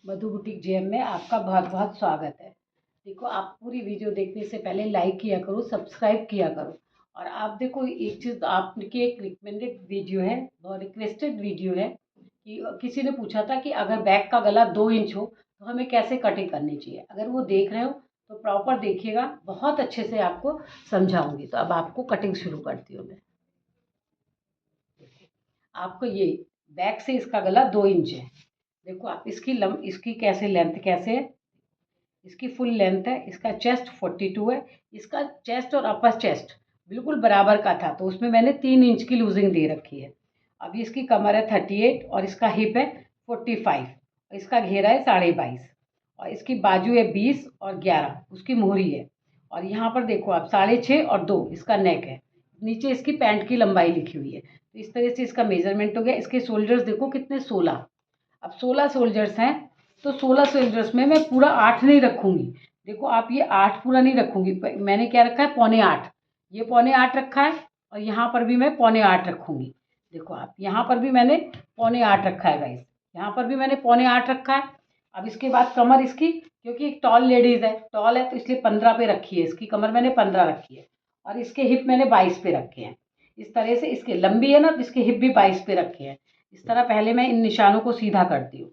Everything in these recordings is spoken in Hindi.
मधु बुटीक जेएम में आपका बहुत बहुत स्वागत है। देखो, आप पूरी वीडियो देखने से पहले लाइक किया करो, सब्सक्राइब किया करो। और आप देखो, एक चीज़ आपके एक रिकमेंडेड वीडियो है और रिक्वेस्टेड वीडियो है कि किसी ने पूछा था कि अगर बैक का गला 2 इंच हो तो हमें कैसे कटिंग करनी चाहिए। अगर वो देख रहे हो तो प्रॉपर देखिएगा, बहुत अच्छे से आपको समझाऊंगी। तो अब आपको कटिंग शुरू करती हूँ मैं। आपको ये बैक से इसका गला 2 इंच है। देखो आप इसकी कैसे लेंथ कैसे है। इसकी फुल लेंथ है। इसका चेस्ट 42 है। इसका चेस्ट और अपर चेस्ट बिल्कुल बराबर का था, तो उसमें मैंने 3 इंच की लूजिंग दे रखी है। अभी इसकी कमर है 38 और इसका हिप है 45। इसका घेरा है 22.5 और इसकी बाजू है 20 और 11 उसकी मोहरी है। और यहाँ पर देखो आप 6.5 और 2 इसका नेक है। नीचे इसकी पैंट की लंबाई लिखी हुई है। तो इस तरह से इसका मेजरमेंट हो गया। इसके शोल्डर्स देखो कितने 16। अब 16 शोल्डर्स हैं, तो 16 शोल्डर्स में मैं पूरा 8 नहीं रखूंगी। देखो आप, ये 8 पूरा नहीं रखूंगी। मैंने क्या रखा है, 7.25। ये 7.25 रखा है और यहाँ पर भी मैं 7.25 रखूंगी। देखो आप, यहाँ पर भी मैंने 7.25 रखा है गाइस। यहाँ पर भी मैंने 7.25 रखा है। अब इसके बाद कमर इसकी, क्योंकि एक टॉल लेडीज है, टॉल है तो इसलिए 15 पे रखी है। इसकी कमर मैंने 15 रखी है और इसके हिप मैंने 22 पे रखे हैं। इस तरह से इसके लंबी है ना, तो इसके हिप भी 22 पे रखे हैं। इस तरह पहले मैं इन निशानों को सीधा करती हूँ।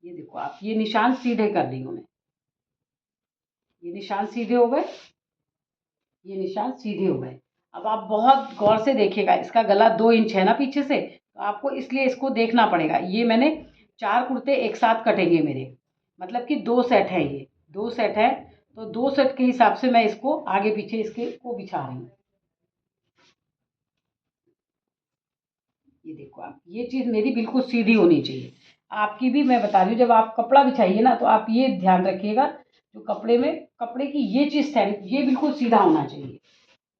ये देखो आप, ये निशान सीधे कर रही हूँ मैं। ये निशान सीधे हो गए। ये निशान सीधे हो गए। अब आप बहुत गौर से देखिएगा, इसका गला 2 इंच है ना पीछे से, तो आपको इसलिए इसको देखना पड़ेगा। ये मैंने 4 कुर्ते एक साथ कटेंगे मेरे, मतलब कि 2 सेट है। ये 2 सेट है, तो 2 सेट के हिसाब से मैं इसको आगे पीछे इसके को बिछा रही हूँ। ये देखो आप, ये चीज़ मेरी बिल्कुल सीधी होनी चाहिए। आपकी भी मैं बता रही हूँ, जब आप कपड़ा बिछाइए ना, तो आप ये ध्यान रखिएगा, जो कपड़े में कपड़े की ये चीज़ ये बिल्कुल सीधा होना चाहिए।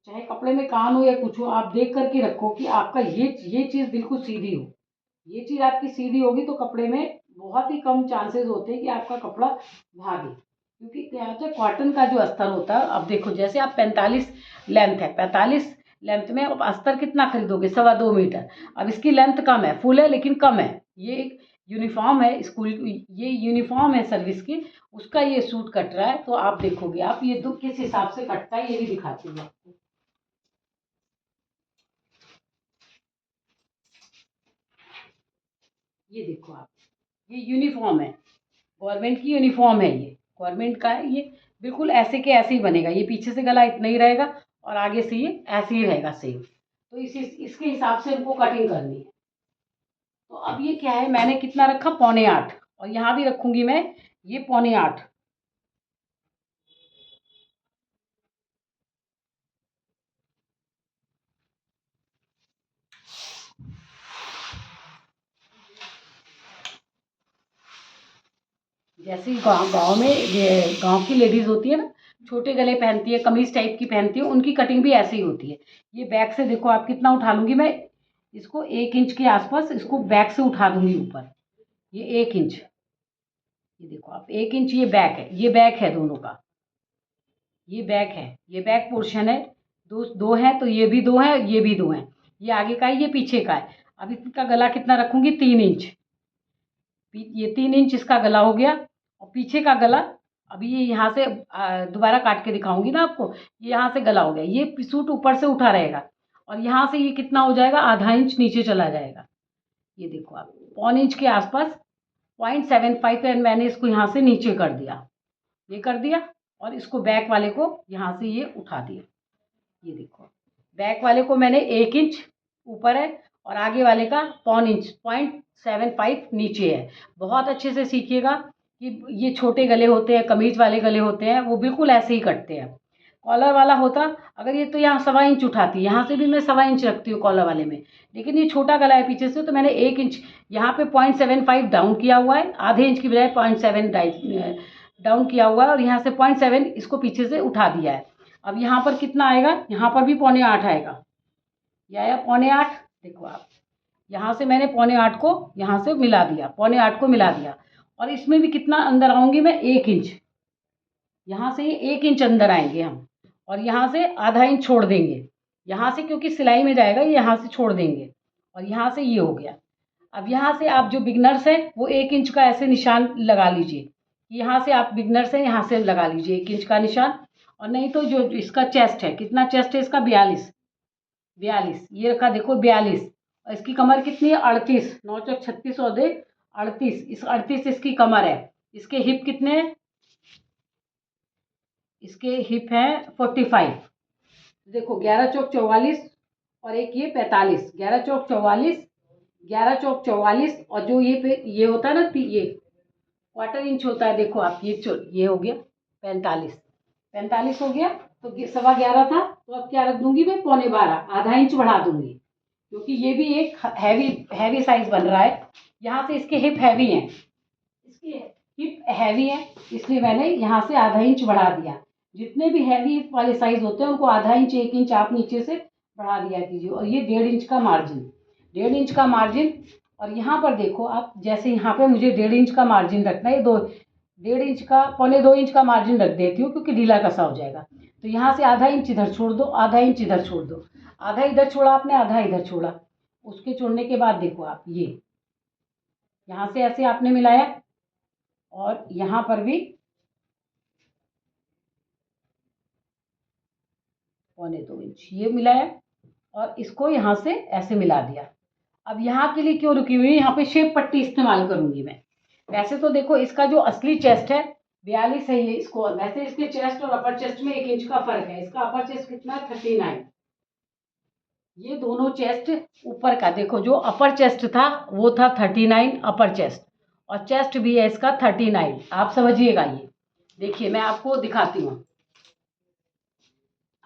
चाहे कपड़े में कान हो या कुछ हो, आप देख करके रखो कि आपका ये चीज़ बिल्कुल सीधी हो। ये चीज़ आपकी सीधी होगी तो कपड़े में बहुत ही कम चांसेस होते हैं कि आपका कपड़ा भागे। क्योंकि क्या होता है, कॉटन का जो अस्तर होता है, अब देखो जैसे आप 45 लेंथ है, 45 लेंथ में आप अस्तर कितना खरीदोगे, 2.25 मीटर। अब इसकी लेंथ कम है, फुल है लेकिन कम है। ये एक यूनिफॉर्म है स्कूल, ये यूनिफॉर्म है सर्विस की, उसका ये सूट कट रहा है। तो आप देखोगे, आप ये किस हिसाब से कटता है ये भी दिखाती हूँ आपको। ये देखो आप, ये यूनिफॉर्म है, गवर्नमेंट की यूनिफॉर्म है, ये गवर्नमेंट का है। ये बिल्कुल ऐसे के ऐसे ही बनेगा। ये पीछे से गला इतना ही रहेगा और आगे से ये ऐसे ही रहेगा सेम। तो इसके हिसाब से इनको कटिंग करनी है। तो अब ये क्या है, मैंने कितना रखा, 7.25 और यहाँ भी रखूंगी मैं ये 7.25। जैसे गांव गांव में ये गांव की लेडीज होती है ना, छोटे गले पहनती है, कमीज टाइप की पहनती है, उनकी कटिंग भी ऐसे ही होती है। ये बैक से देखो आप कितना उठा लूंगी मैं, इसको 1 इंच के आसपास इसको बैक से उठा दूंगी ऊपर। ये 1 इंच, ये देखो आप 1 इंच, ये बैक है, ये बैक है दोनों का। ये बैक है, ये बैक पोर्शन है। दो दो है, तो ये भी 2 है, ये भी 2 है। ये आगे का है, ये पीछे का है। अब इसका गला कितना रखूंगी, 3 इंच। ये 3 इंच इसका गला हो गया। और पीछे का गला, अभी ये यहाँ से दोबारा काट के दिखाऊंगी ना आपको। ये यहाँ से गला हो गया, ये सूट ऊपर से उठा रहेगा और यहाँ से ये कितना हो जाएगा, ½ इंच नीचे चला जाएगा। ये देखो आप, 1/4 इंच के आसपास, 0.75 एंड मैंने इसको यहाँ से नीचे कर दिया, ये कर दिया। और इसको बैक वाले को यहाँ से ये उठा दिया। ये देखो, बैक वाले को मैंने 1 इंच ऊपर है और आगे वाले का 0.25 इंच, 0.75 नीचे है। बहुत अच्छे से सीखिएगा कि ये छोटे गले होते हैं, कमीज वाले गले होते हैं, वो बिल्कुल ऐसे ही कटते हैं। कॉलर वाला होता, अगर ये तो यहाँ 1.25 इंच उठाती, यहाँ से भी मैं 1.25 इंच रखती हूँ कॉलर वाले में, लेकिन ये छोटा गला है पीछे से, तो मैंने 1 इंच यहाँ पे 0.75 डाउन किया हुआ है, ½ इंच की बजाय 0.7 डाउन किया हुआ है और यहाँ से 0.7 इसको पीछे से उठा दिया है। अब यहाँ पर कितना आएगा, यहाँ पर भी 7.25 आएगा। ये आया 7.25। देखो आप, यहाँ से मैंने 7.25 को यहाँ से मिला दिया, 7.25 को मिला दिया। और इसमें भी कितना अंदर आऊँगी मैं, 1 इंच। यहाँ से ये 1 इंच अंदर आएंगे हम और यहाँ से ½ इंच छोड़ देंगे। यहाँ से क्योंकि सिलाई में जाएगा, ये यहाँ से छोड़ देंगे और यहाँ से ये हो गया। अब यहाँ से आप जो बिगनर्स हैं वो 1 इंच का ऐसे निशान लगा लीजिए। यहाँ से आप बिगनर्स हैं, यहाँ से लगा लीजिए 1 इंच का निशान। और नहीं तो जो इसका चेस्ट है, कितना चेस्ट है इसका, 42, 42 ये रखा देखो 42। और इसकी कमर कितनी है, 38, 9 चौक 36 और 2 38, इस 38 इसकी कमर है। इसके हिप कितने हैं, इसके हिप है 45। देखो 11 चौक 44 और एक ये 45, 11 चौक 44, 11 चौक 44 और जो ये होता है ना, ये क्वार्टर इंच होता है, देखो आप ये हो गया 45, 45 हो गया। तो 11.25 था, तो अब क्या रख दूंगी मैं, 11.25, आधा इंच बढ़ा दूंगी, क्योंकि ये भी एक हैवी साइज बन रहा है। यहाँ से इसके हिप हैवी हैं, इसके हिप हैवी है, इसलिए मैंने यहाँ से आधा इंच बढ़ा दिया। जितने भी हैवी वाले साइज होते हैं उनको आधा इंच 1 इंच आप नीचे से बढ़ा दिया कीजिए। और ये 1.5 इंच का मार्जिन, 1.5 इंच का मार्जिन। और यहाँ पर देखो आप, जैसे यहाँ पे मुझे 1.5 इंच का मार्जिन रखना है, 1.5 इंच का, 1.25 इंच का मार्जिन रख देती हूँ क्योंकि ढीला कसा हो जाएगा। तो यहाँ से आधा इंच इधर छोड़ दो, आधा इंच इधर छोड़ दो, आधा इधर छोड़ा आपने, आधा इधर छोड़ा। उसके छोड़ने के बाद देखो आप, ये यहाँ से ऐसे आपने मिलाया और यहाँ पर भी 1.25 इंच ये मिलाया और इसको यहाँ से ऐसे मिला दिया। अब यहाँ के लिए क्यों रुकी हुई है, यहाँ पे शेप पट्टी इस्तेमाल करूंगी मैं। वैसे तो देखो इसका जो असली चेस्ट है 42 है ये, इसको वैसे इसके चेस्ट और अपर चेस्ट में 1 इंच का फर्क है। इसका अपर चेस्ट कितना है, 39। ये दोनों चेस्ट ऊपर का देखो, जो अपर चेस्ट था वो था 39 अपर चेस्ट, और चेस्ट भी है इसका 39। आप समझिएगा, ये देखिए मैं आपको दिखाती हूँ।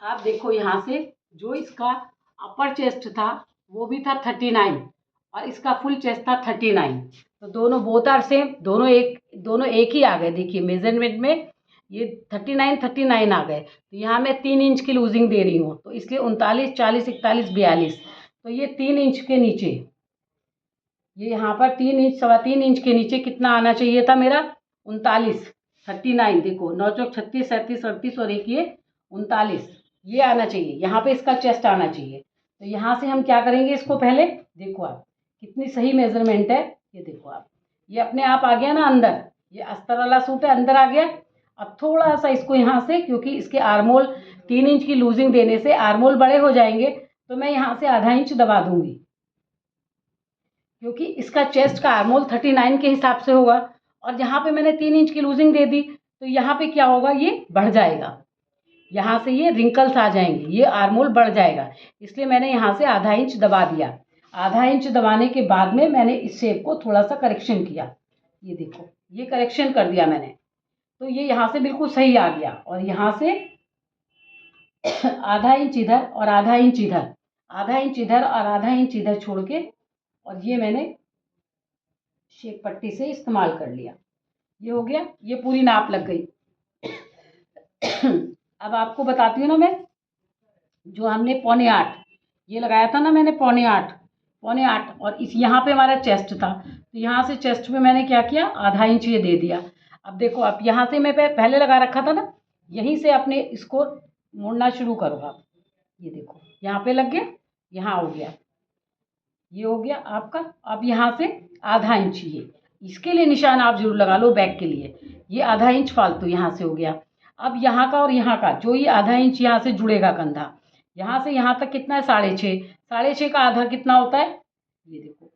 आप देखो यहाँ से जो इसका अपर चेस्ट था वो भी था 39 और इसका फुल चेस्ट था 39। तो दोनों बोथ आर सेम, दोनों एक ही आ गए। देखिए मेजरमेंट में ये 39 आ गए। तो यहाँ मैं 3 इंच की लूजिंग दे रही हूँ, तो इसलिए 39, 40, 41, 42। तो ये 3 इंच के नीचे, ये यहाँ पर 3 इंच, 3.25 इंच के नीचे कितना आना चाहिए था मेरा, 39, 39। देखो 9 चौक 36, 37, 38 और एक ये 39, ये आना चाहिए। यहाँ पे इसका चेस्ट आना चाहिए। तो यहाँ से हम क्या करेंगे, इसको पहले देखो आप कितनी सही मेजरमेंट है। ये देखो आप, ये अपने आप आ गया ना अंदर, ये अस्तर वाला सूट है, अंदर आ गया। अब थोड़ा सा इसको यहाँ से, क्योंकि इसके आर्मोल 3 इंच की लूजिंग देने से आर्मोल बड़े हो जाएंगे, तो मैं यहाँ से आधा इंच दबा दूंगी, क्योंकि इसका चेस्ट का आर्मोल 39 के हिसाब से होगा। और यहाँ पे मैंने 3 इंच की लूजिंग दे दी, तो यहाँ पे क्या होगा, ये बढ़ जाएगा, यहाँ से ये रिंकल्स आ जाएंगे, ये आर्मोल बढ़ जाएगा। इसलिए मैंने यहाँ से आधा इंच दबा दिया। आधा इंच दबाने के बाद में मैंने इस शेप को थोड़ा सा करेक्शन किया। ये देखो ये करेक्शन कर दिया मैंने, तो ये यहाँ से बिल्कुल सही आ गया। और यहाँ से आधा इंच इधर और आधा इंच इधर, आधा इंच इधर और आधा इंच इधर छोड़ के, और ये मैंने शेप पट्टी से इस्तेमाल कर लिया। ये हो गया, ये पूरी नाप लग गई। अब आपको बताती हूँ ना मैं, जो हमने 7.25 ये लगाया था ना मैंने, 7.25 और इस यहाँ पे हमारा चेस्ट था, तो यहाँ से चेस्ट पे मैंने क्या किया, आधा इंच ये दे दिया। अब देखो आप, यहाँ से मैं पहले लगा रखा था ना, यहीं से अपने इसको मोड़ना शुरू करो आप। ये देखो यहाँ पे लग गया, यहाँ हो गया, ये हो गया आपका। अब यहाँ से आधा इंच, ये इसके लिए निशान आप जरूर लगा लो बैक के लिए, ये आधा इंच फालतू यहाँ से हो गया। अब यहाँ का और यहाँ का जो ये आधा इंच यहाँ से जुड़ेगा कंधा, यहाँ से यहाँ तक कितना है, 6.5, 6.5 का आधा कितना होता है, ये देखो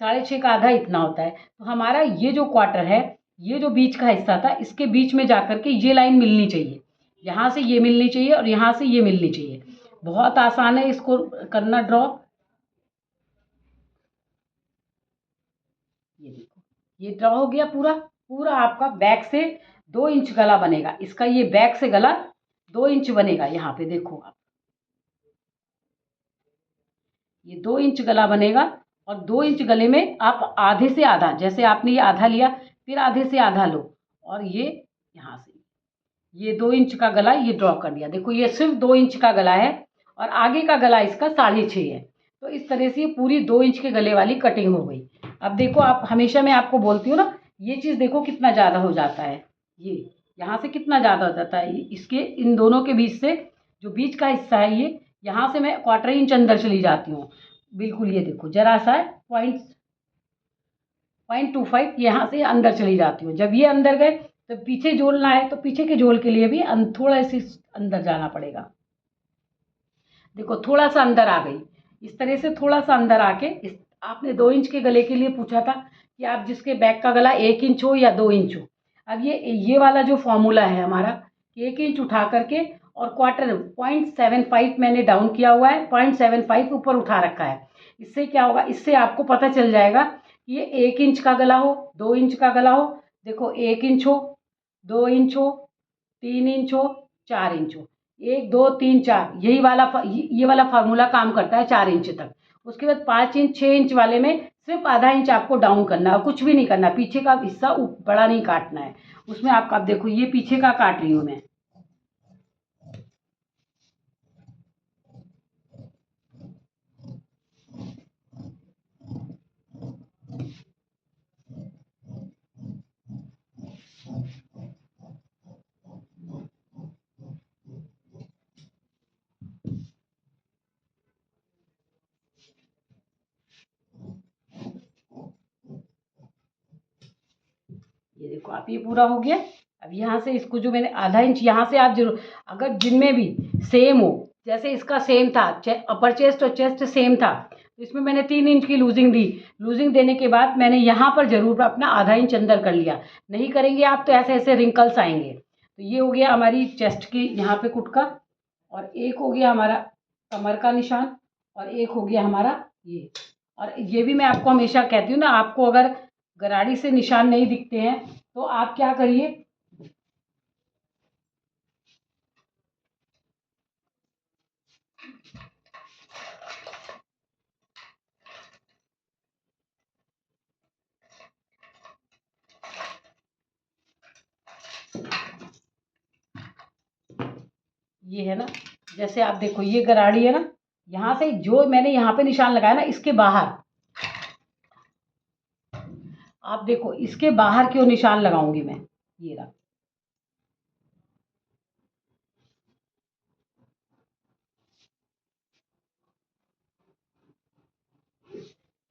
6.5 का आधा इतना होता है। तो हमारा ये जो क्वार्टर है, ये जो बीच का हिस्सा था, इसके बीच में जाकर के ये लाइन मिलनी चाहिए, यहाँ से ये मिलनी चाहिए और यहाँ से ये मिलनी चाहिए। बहुत आसान है इसको करना ड्रॉ। ये देखो ये ड्रॉ हो गया पूरा। पूरा आपका बैक से 2 इंच गला बनेगा इसका, ये बैक से गला 2 इंच बनेगा। यहाँ पे देखो आप, ये 2 इंच गला बनेगा। और 2 इंच गले में आप आधे से आधा, जैसे आपने ये आधा लिया, फिर आधे से आधा लो, और ये यहाँ से ये 2 इंच का गला ये ड्रॉ कर दिया। देखो ये सिर्फ 2 इंच का गला है और आगे का गला इसका 6.5 है। तो इस तरह से ये पूरी 2 इंच के गले वाली कटिंग हो गई। अब देखो आप, हमेशा मैं आपको बोलती हूँ ना, ये चीज़ देखो कितना ज़्यादा हो जाता है, ये यहाँ से कितना ज़्यादा हो जाता है, इसके इन दोनों के बीच से जो बीच का हिस्सा है, ये यहाँ से मैं 1/4 इंच अंदर चली जाती हूँ बिल्कुल। ये देखो जरा सा पॉइंट 0.25 यहाँ से अंदर चली जाती हूँ। जब ये अंदर गए तो पीछे झोलना है, तो पीछे के झोल के लिए भी थोड़ा सी अंदर जाना पड़ेगा। देखो थोड़ा सा अंदर आ गई, इस तरह से थोड़ा सा अंदर आके आपने 2 इंच के गले के लिए पूछा था कि आप जिसके बैक का गला 1 इंच हो या 2 इंच हो। अब ये वाला जो फॉर्मूला है हमारा, 1 इंच उठा करके और क्वार्टर 0.75 मैंने डाउन किया हुआ है, 0.75 ऊपर उठा रखा है। इससे क्या होगा, इससे आपको पता चल जाएगा कि ये 1 इंच का गला हो, 2 इंच का गला हो। देखो 1 इंच हो, 2 इंच हो, 3 इंच हो, 4 इंच हो, 1 2 3 4, यही वाला ये वाला फार्मूला काम करता है 4 इंच तक। उसके बाद 5 इंच 6 इंच वाले में सिर्फ आधा इंच आपको डाउन करना है, कुछ भी नहीं करना, पीछे का हिस्सा बड़ा नहीं काटना है उसमें। आप देखो ये पीछे का काट रही हूँ मैं। ये देखो आप, ये पूरा हो गया। अब यहाँ से इसको जो मैंने आधा इंच यहाँ से आप जरूर, अगर जिनमें भी सेम हो, जैसे इसका सेम था, अपर चेस्ट और चेस्ट सेम था, तो इसमें मैंने 3 इंच की लूजिंग दी। लूजिंग देने के बाद मैंने यहाँ पर जरूर अपना आधा इंच अंदर कर लिया। नहीं करेंगे आप तो ऐसे ऐसे रिंकल्स आएंगे। तो ये हो गया हमारी चेस्ट की यहाँ पे कुटका, और एक हो गया हमारा कमर का निशान, और एक हो गया हमारा ये। और ये भी मैं आपको हमेशा कहती हूँ ना, आपको अगर गराड़ी से निशान नहीं दिखते हैं तो आप क्या करिए, ये है ना, जैसे आप देखो ये गराड़ी है ना, यहाँ से जो मैंने यहाँ पे निशान लगाया ना, इसके बाहर आप देखो, इसके बाहर क्यों निशान लगाऊंगी मैं, ये रहा।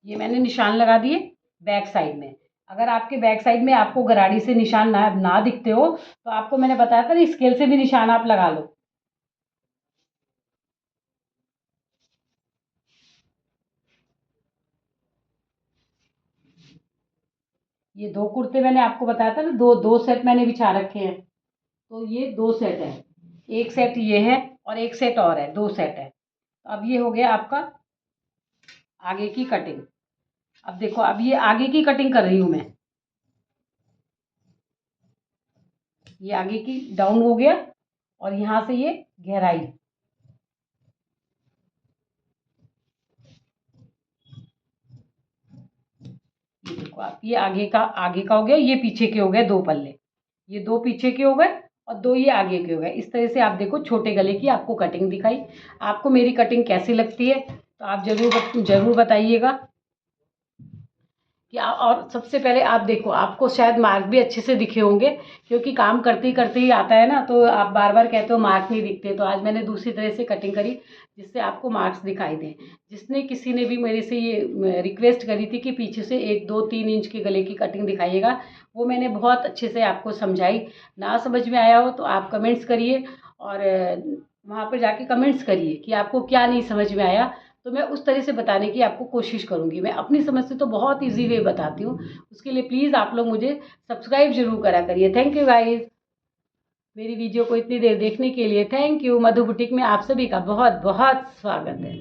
ये मैंने निशान लगा दिए बैक साइड में। अगर आपके बैक साइड में आपको गराड़ी से निशान ना दिखते हो तो आपको मैंने बताया था ना, स्केल से भी निशान आप लगा लो। ये 2 कुर्ते मैंने आपको बताया था ना, दो दो सेट मैंने बिछा रखे हैं, तो ये 2 सेट है। एक सेट ये है और एक सेट और है, 2 सेट है। तो अब ये हो गया आपका आगे की कटिंग। अब देखो, अब ये आगे की कटिंग कर रही हूँ मैं। ये आगे की डाउन हो गया, और यहाँ से ये गहराई, ये देखो आप, ये आगे का हो गया, ये पीछे के हो गए 2 पल्ले, ये 2 पीछे के हो गए और 2 ये आगे के हो गए। इस तरह से आप देखो छोटे गले की आपको कटिंग दिखाई। आपको मेरी कटिंग कैसी लगती है तो आप जरूर बताइएगा कि और सबसे पहले आप देखो, आपको शायद मार्क भी अच्छे से दिखे होंगे, क्योंकि काम करते ही आता है ना, तो आप बार बार कहते हो मार्क नहीं दिखते। तो आज मैंने दूसरी तरह से कटिंग करी जिससे आपको मार्क्स दिखाई दें। किसी ने भी मेरे से ये रिक्वेस्ट करी थी कि पीछे से 1 2 3 इंच के गले की कटिंग दिखाइएगा, वो मैंने बहुत अच्छे से आपको समझाई। ना समझ में आया हो तो आप कमेंट्स करिए, और वहाँ पर जाके कमेंट्स करिए कि आपको क्या नहीं समझ में आया, तो मैं उस तरह से बताने की आपको कोशिश करूँगी। मैं अपनी समझ से तो बहुत ईजी वे बताती हूँ, उसके लिए प्लीज़ आप लोग मुझे सब्सक्राइब ज़रूर करा करिए। थैंक यू गाइज़, मेरी वीडियो को इतनी देर देखने के लिए थैंक यू। मधु बुटीक में आप सभी का बहुत बहुत स्वागत है।